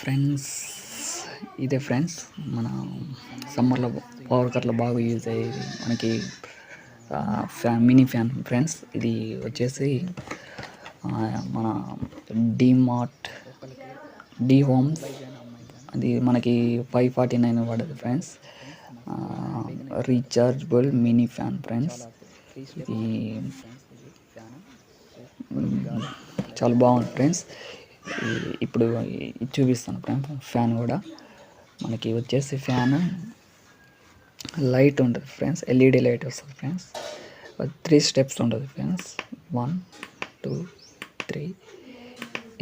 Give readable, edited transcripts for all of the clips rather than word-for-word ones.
Friends, ఇదే friends మన సమ్మర్లో పవర్ కట్లో బాగా యూజ్ అయ్యేది మనకి మినీ ఫ్యాన్ ఫ్రెండ్స్. ఇది వచ్చేసి మన డీమార్ట్ డీ హోమ్స్, అది మనకి 549 పడదు friends. Rechargeable mini fan friends. ఇది చాలా బాగుంది ఫ్రెండ్స్. ఇప్పుడు ఇది చూపిస్తాను ఫ్రెండ్స్. ఫ్యాన్ కూడా మనకి వచ్చేసి ఫ్యాన్ లైట్ ఉంటుంది ఫ్రెండ్స్, ఎల్ఈడి లైట్ వస్తుంది ఫ్రెండ్స్. 3 స్టెప్స్ ఉంటుంది ఫ్రెండ్స్. 1 2 3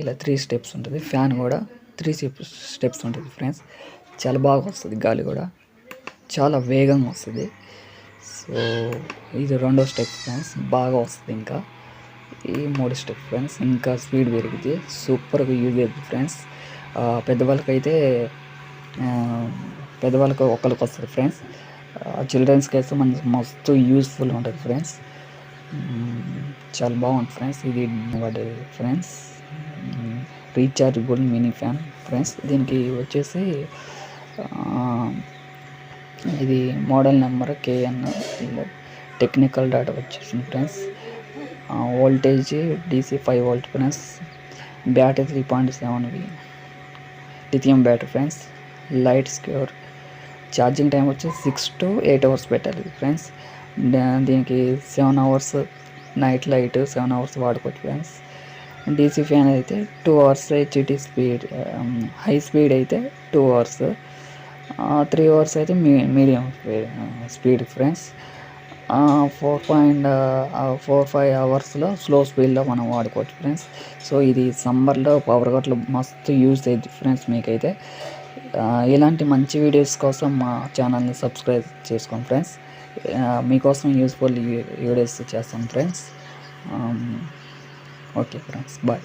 ఇలా 3 స్టెప్స్ ఉంటుంది. ఫ్యాన్ కూడా 3 స్టెప్స్ ఉంటుంది ఫ్రెండ్స్. చాలా బాగా వస్తుంది, గాలి కూడా చాలా వేగంగా వస్తుంది. సో ఇది 2వ స్టెప్ ఫ్రెండ్స్, బాగా వస్తుంది. ఇంకా ఈ 3 స్టెప్ ఫ్రెండ్స్, ఇంకా స్పీడ్ పెరిగితే సూపర్గా యూజ్ అవుతుంది ఫ్రెండ్స్. పెద్దవాళ్ళకి ఒకరికి వస్తుంది ఫ్రెండ్స్. చిల్డ్రన్స్కి అయితే మనకి మస్తు యూస్ఫుల్ ఉంటుంది ఫ్రెండ్స్. చాలా బాగుంటుంది ఫ్రెండ్స్. ఇది friends rechargeable mini fan friends. దీనికి వచ్చేసి ఇది model number KN technical data వచ్చేసింది friends. Voltage DC 5 volt friends. Battery 3.7 lithium battery friends. Light స్క్యూర్. ఛార్జింగ్ టైం వచ్చి 6 to 8 hours పెట్టాలి ఫ్రెండ్స్. దీనికి 7 hours నైట్ లైట్ 7 hours వాడుకోవచ్చు ఫ్రెండ్స్. DC ఫ్యాన్ అయితే 2 hours HT speed, high speed అయితే 2 hours, 3 hours అయితే medium speed friends. 4.45 hours slow స్పీడ్లో మనం వాడుకోవచ్చు ఫ్రెండ్స్. సో ఇది సమ్మర్లో పవర్ కట్లు మస్తు యూజ్ అయ్యింది ఫ్రెండ్స్. మీకైతే ఇలాంటి మంచి వీడియోస్ కోసం మా ఛానల్ని సబ్స్క్రైబ్ చేసుకోండి ఫ్రెండ్స్. మీకోసం యూస్ఫుల్ వీడియోస్ చేస్తాం ఫ్రెండ్స్. Okay friends, bye.